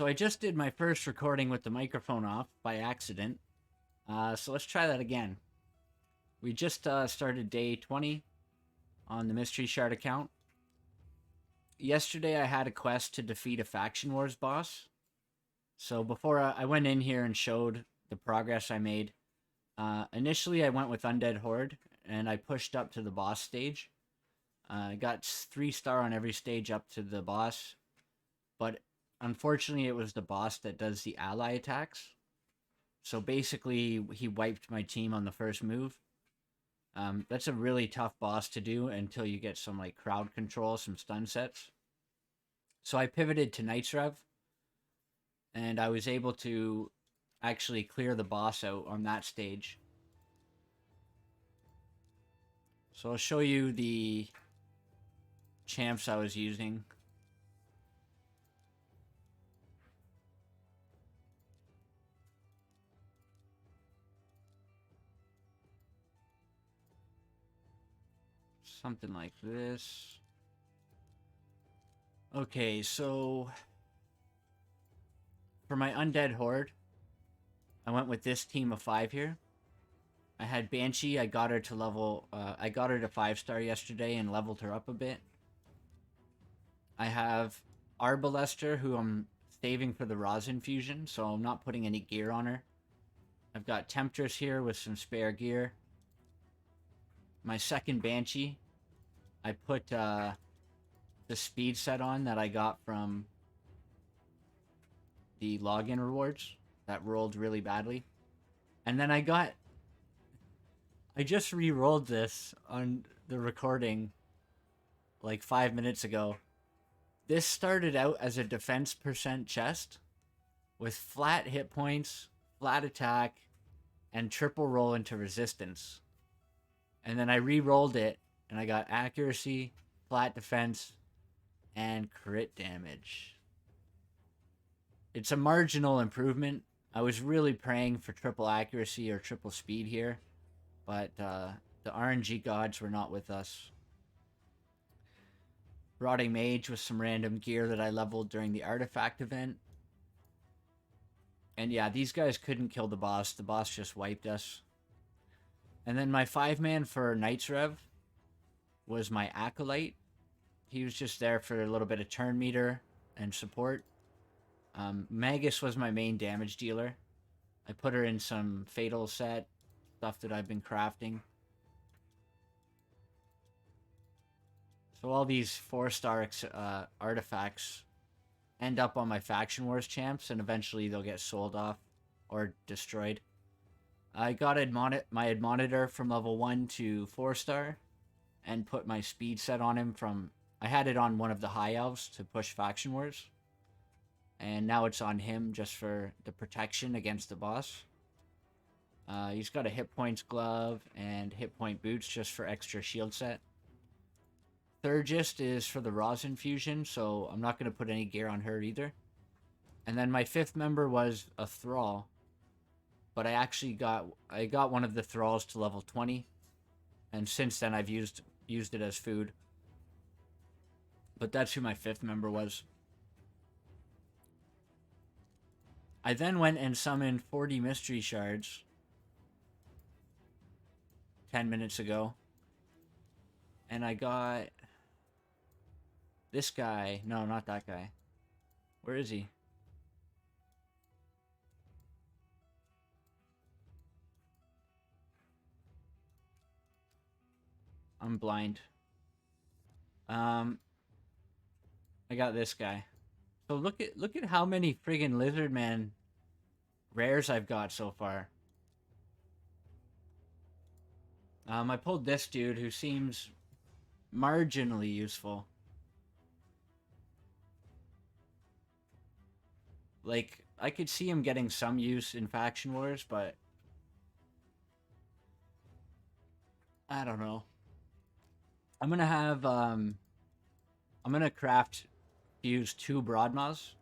So I just did my first recording with the microphone off by accident. So let's try that again. We just started day 20 on the Mystery Shard account. Yesterday I had a quest to defeat a Faction Wars boss. So before I went in here and showed the progress I made, initially I went with Undead Horde and I pushed up to the boss stage. I got 3-star on every stage up to the boss, but unfortunately it was the boss that does the ally attacks. So basically he wiped my team on the first move. That's a really tough boss to do until you get some like crowd control, some stun sets. So I pivoted to Knight's Rev, and I was able to actually clear the boss out on that stage. So I'll show you the champs I was using. Something like this. Okay, so for my Undead Horde, I went with this team of 5 here. I had Banshee. I got her to level. I got her to 5-star yesterday and leveled her up a bit. I have Arbalester, who I'm saving for the rhazin fusion, so I'm not putting any gear on her. I've got Temptress here with some spare gear. My second Banshee, I put the speed set on that I got from the login rewards that rolled really badly. And then I just re-rolled this on the recording like 5 minutes ago. This started out as a defense percent chest with flat hit points, flat attack, and triple roll into resistance. And then I re-rolled it and I got accuracy, flat defense, and crit damage. It's a marginal improvement. I was really praying for triple accuracy or triple speed here, but the RNG gods were not with us. Rotting Mage with some random gear that I leveled during the artifact event. And yeah, these guys couldn't kill the boss. The boss just wiped us. And then my 5-man for Knight's Rev was my Acolyte. He was just there for a little bit of turn meter and support. Magus was my main damage dealer. I put her in some Fatal set, stuff that I've been crafting. So all these 4-star artifacts end up on my Faction Wars champs, and eventually they'll get sold off or destroyed. I got my Admonitor from level 1 to 4-star, and put my speed set on him from... I had it on one of the High Elves to push Faction Wars. And now it's on him just for the protection against the boss. He's got a hit points glove and hit point boots just for extra shield set. Thurgist is for the rhazin fusion, so I'm not going to put any gear on her either. And then my 5th member was a Thrall. But I actually got one of the Thralls to level 20. And since then I've used it as food. But that's who my 5th member was. I then went and summoned 40 mystery shards 10 minutes ago. And I got this guy. No, not that guy. Where is he? I'm blind. I got this guy. So look at how many friggin' lizard man rares I've got so far. I pulled this dude who seems marginally useful. Like, I could see him getting some use in Faction Wars, but I don't know. I'm gonna use 2 broadmaws.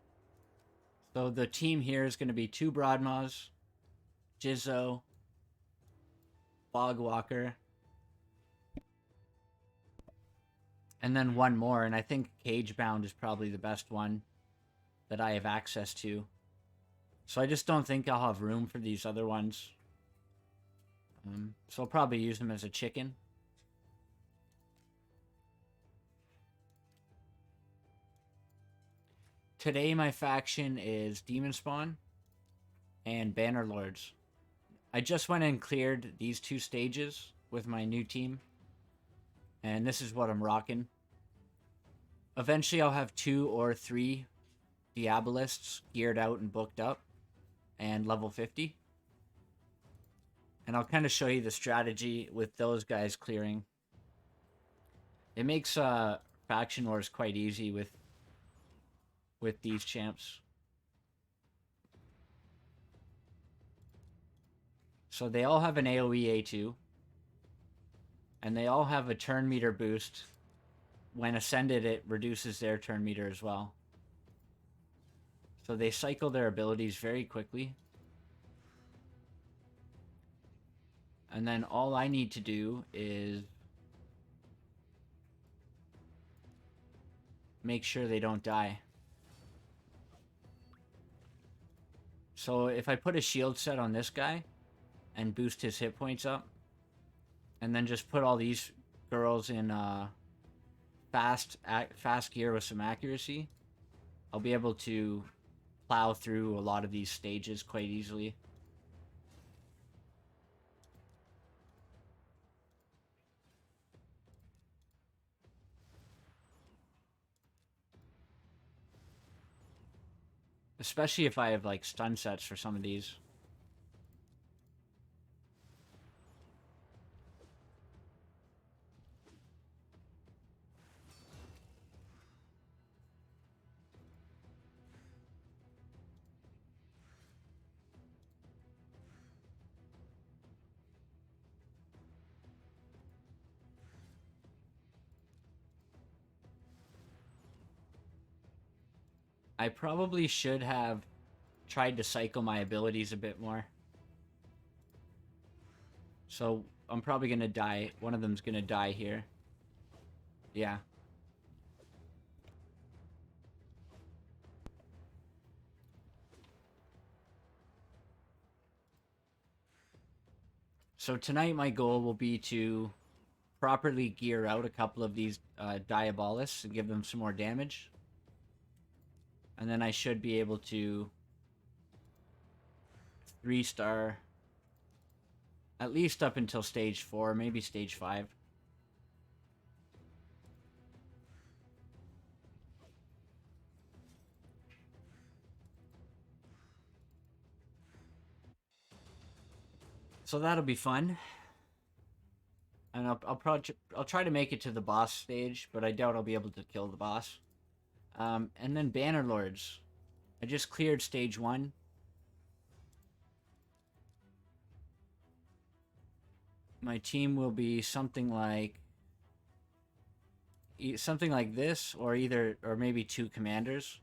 So the team here is gonna be 2 broadmaws, Jizzo, Bogwalker, and then one more, and I think Cagebound is probably the best one. that I have access to. So I just don't think I'll have room for these other ones. So I'll probably use them as a chicken. Today my faction is Demonspawn and Bannerlords. I just went and cleared these 2 stages with my new team. And this is what I'm rocking. Eventually I'll have 2 or 3 Diabolists geared out and booked up. And level 50. And I'll kind of show you the strategy with those guys clearing. It makes faction wars quite easy with these champs. So they all have an AoE A2. And they all have a turn meter boost. When ascended, it reduces their turn meter as well. So they cycle their abilities very quickly. And then all I need to do is make sure they don't die. So if I put a shield set on this guy and boost his hit points up, and then just put all these girls in fast gear with some accuracy, I'll be able to plow through a lot of these stages quite easily. Especially if I have like stun sets for some of these. I probably should have tried to cycle my abilities a bit more. So I'm probably going to die. One of them's going to die here. Yeah. So tonight my goal will be to properly gear out a couple of these Diabolists and give them some more damage. And then I should be able to 3-star at least up until stage 4, maybe stage 5. So that'll be fun. And I'll try to make it to the boss stage, but I doubt I'll be able to kill the boss. And then Bannerlords. I just cleared stage 1. My team will be something like this, or maybe 2 commanders.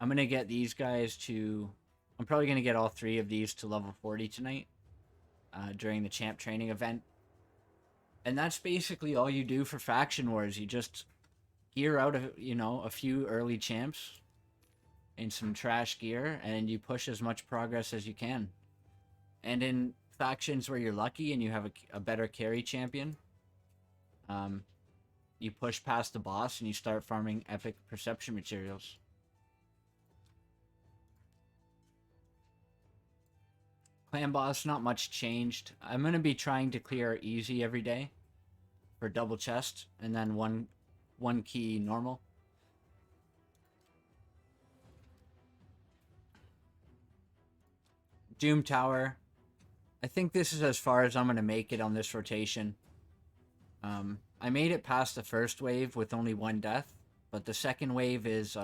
I'm gonna get these guys to. I'm probably gonna get all 3 of these to level 40 tonight, during the champ training event. And that's basically all you do for faction wars. You just gear out a few early champs in some trash gear, and you push as much progress as you can. And in factions where you're lucky and you have a better carry champion, you push past the boss and you start farming epic perception materials. Clan boss, not much changed. I'm going to be trying to clear easy every day for double chest, and then one key normal. Doom Tower. I think this is as far as I'm going to make it on this rotation. I made it past the first wave with only 1 death, but the second wave is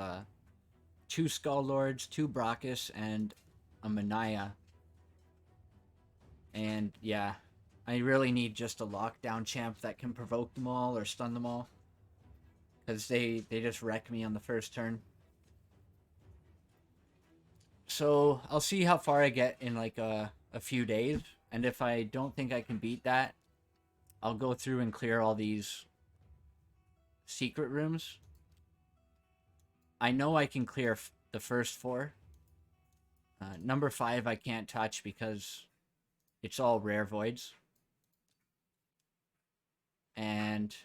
2 Skull Lords, 2 Brachus, and a Manaya. And yeah, I really need just a lockdown champ that can provoke them all or stun them all, because they just wreck me on the first turn. So I'll see how far I get in like a few days, and if I don't think I can beat that, I'll go through and clear all these secret rooms. I know I can clear the first 4. Number 5 I can't touch because it's all rare voids. And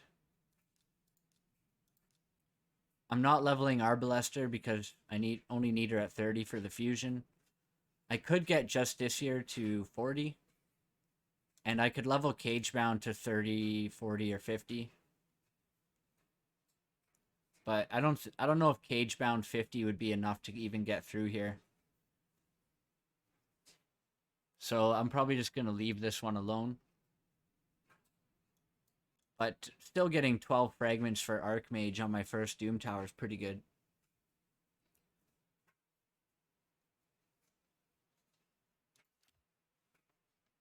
I'm not leveling Arbalester because I only need her at 30 for the fusion. I could get Justiciar to 40. And I could level Cagebound to 30, 40, or 50. But I don't know if Cagebound 50 would be enough to even get through here. So I'm probably just going to leave this one alone. But still getting 12 fragments for Archmage on my first Doom Tower is pretty good.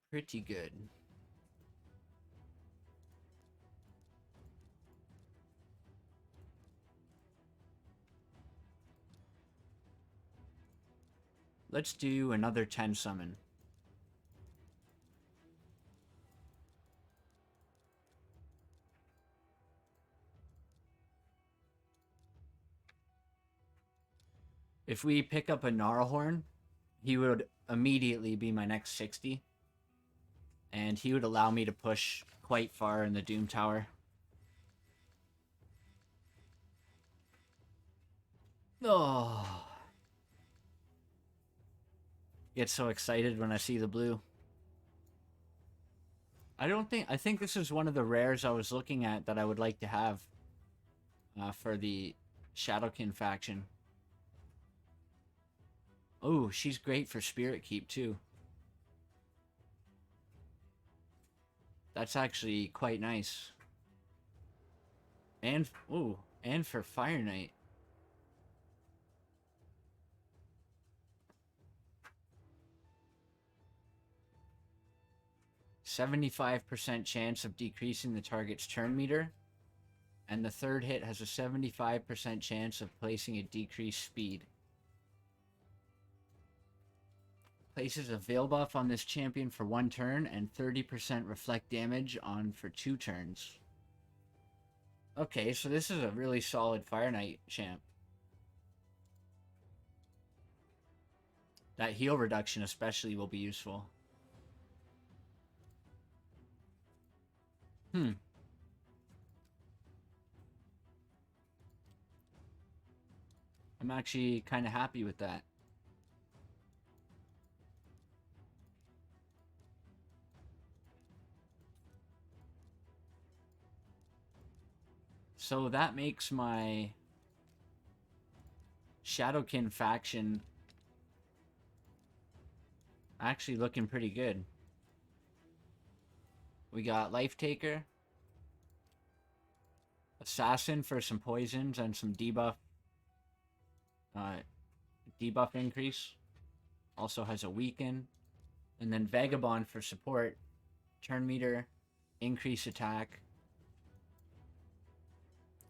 Pretty good. Let's do another 10 summon. If we pick up a Gnarlhorn, he would immediately be my next 60. And he would allow me to push quite far in the Doom Tower. Oh. Get so excited when I see the blue. I think this is one of the rares I was looking at that I would like to have for the Shadowkin faction. Oh, she's great for Spirit Keep too. That's actually quite nice. And and for Fire Knight. %75% chance of decreasing the target's turn meter, and the third hit has a 75% chance of placing a decreased speed. Places a Veil buff on this champion for 1 turn, and 30% reflect damage on for 2 turns. Okay, so this is a really solid Fire Knight champ. That heal reduction especially will be useful. I'm actually kind of happy with that. So that makes my Shadowkin faction actually looking pretty good. We got Life Taker, Assassin for some poisons and some debuff increase. Also has a weaken. And then Vagabond for support, turn meter, increase attack,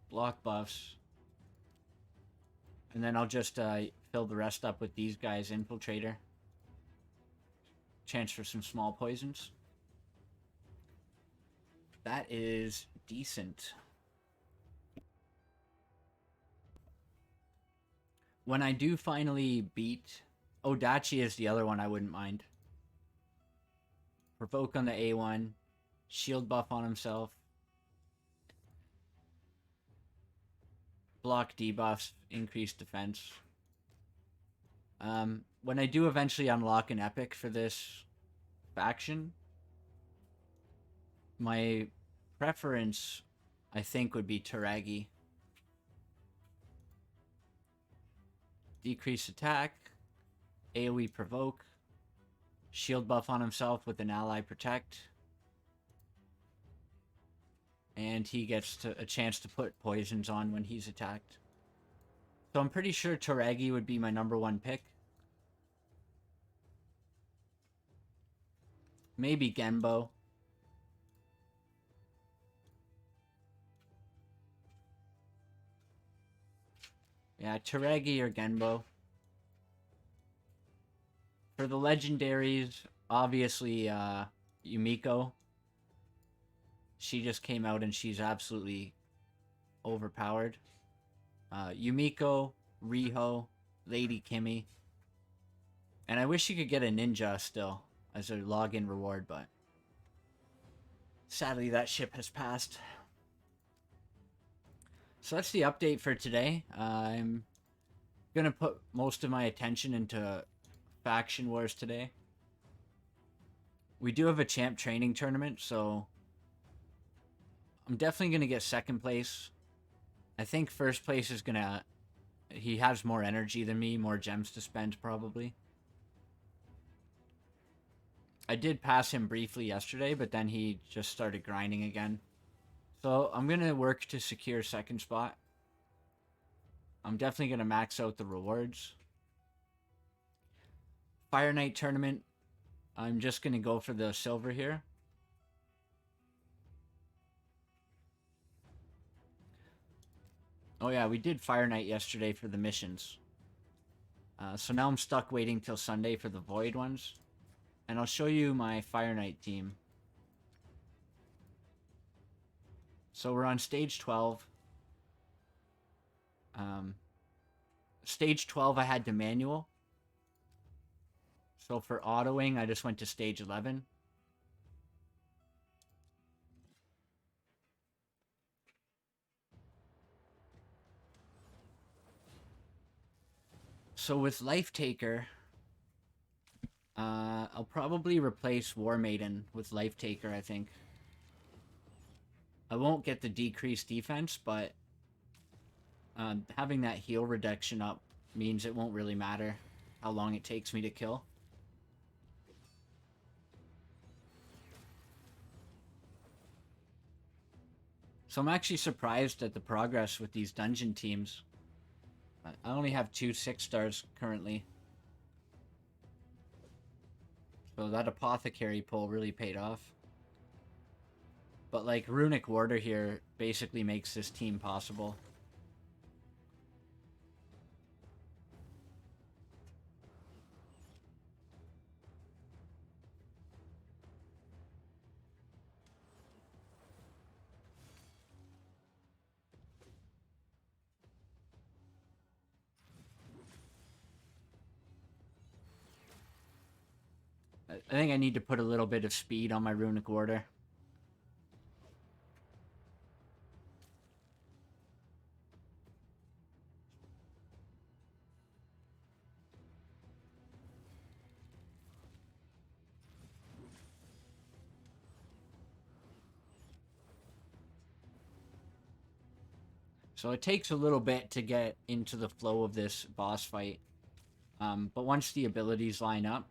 block buffs. And then I'll just fill the rest up with these guys. Infiltrator. Chance for some small poisons. That is decent. When I do finally beat... Odachi is the other one I wouldn't mind. Provoke on the A1. Shield buff on himself. Block debuffs. Increase defense. When I do eventually unlock an epic for this faction, my preference, I think, would be Taragi. Decrease attack, AoE provoke, shield buff on himself with an ally protect, and he gets a chance to put poisons on when he's attacked. So I'm pretty sure Taragi would be my #1 pick. Maybe Genbo. Yeah, Taragi or Genbo. For the legendaries, obviously Yumiko. She just came out and she's absolutely overpowered. Yumiko, Riho, Lady Kimmy. And I wish you could get a ninja still as a login reward, but sadly that ship has passed. So that's the update for today. I'm gonna put most of my attention into faction wars today. We do have a champ training tournament, so I'm definitely gonna get second place. I think first place is gonna... He has more energy than me, more gems to spend probably. I did pass him briefly yesterday, but then he just started grinding again. So I'm going to work to secure second spot. I'm definitely going to max out the rewards. Fire Knight tournament. I'm just going to go for the silver here. Oh yeah, we did Fire Knight yesterday for the missions. So now I'm stuck waiting till Sunday for the Void ones. And I'll show you my Fire Knight team. So we're on stage 12. Stage 12 I had to manual. So for autoing, I just went to stage 11. So with Life Taker, I'll probably replace War Maiden with Life Taker, I think. I won't get the decreased defense, but having that heal reduction up means it won't really matter how long it takes me to kill. So I'm actually surprised at the progress with these dungeon teams. I only have 2 6-stars currently. So that apothecary pull really paid off. But like Runic Warder here basically makes this team possible. I think I need to put a little bit of speed on my Runic Warder. So it takes a little bit to get into the flow of this boss fight. But once the abilities line up,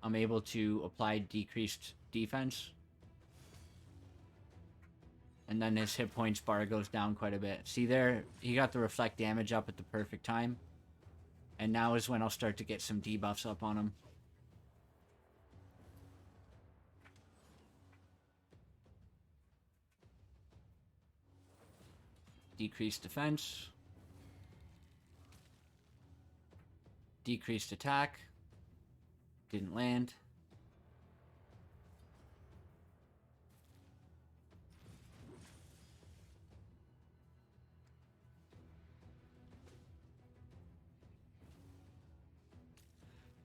I'm able to apply decreased defense. And then his hit points bar goes down quite a bit. See there, he got the reflect damage up at the perfect time. And now is when I'll start to get some debuffs up on him. Decreased defense. Decreased attack. Didn't land.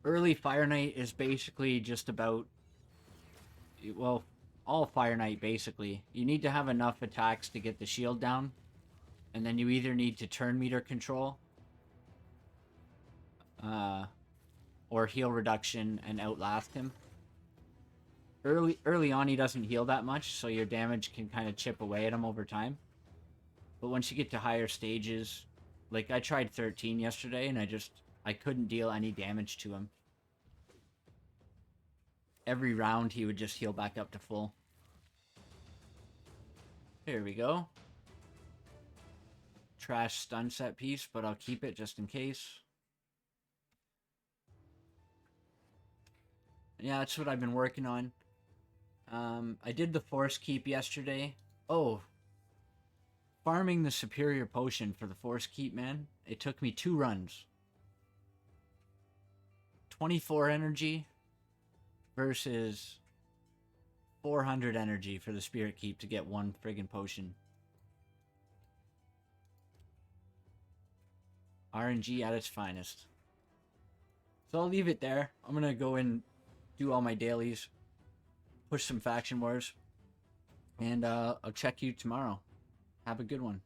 Early Fire Knight is basically just about... Well, all Fire Knight basically. You need to have enough attacks to get the shield down. And then you either need to turn meter control. Or heal reduction and outlast him. Early on he doesn't heal that much, so your damage can kind of chip away at him over time. But once you get to higher stages, like I tried 13 yesterday and I couldn't deal any damage to him. Every round he would just heal back up to full. Here we go. Trash stun set piece, but I'll keep it just in case. Yeah, that's what I've been working on. I did the Force Keep yesterday. Oh, farming the Superior Potion for the Force Keep, man. It took me 2 runs. 24 energy versus 400 energy for the Spirit Keep to get 1 friggin' potion. RNG at its finest. So I'll leave it there. I'm gonna go and do all my dailies, push some faction wars, and I'll check you tomorrow. Have a good one.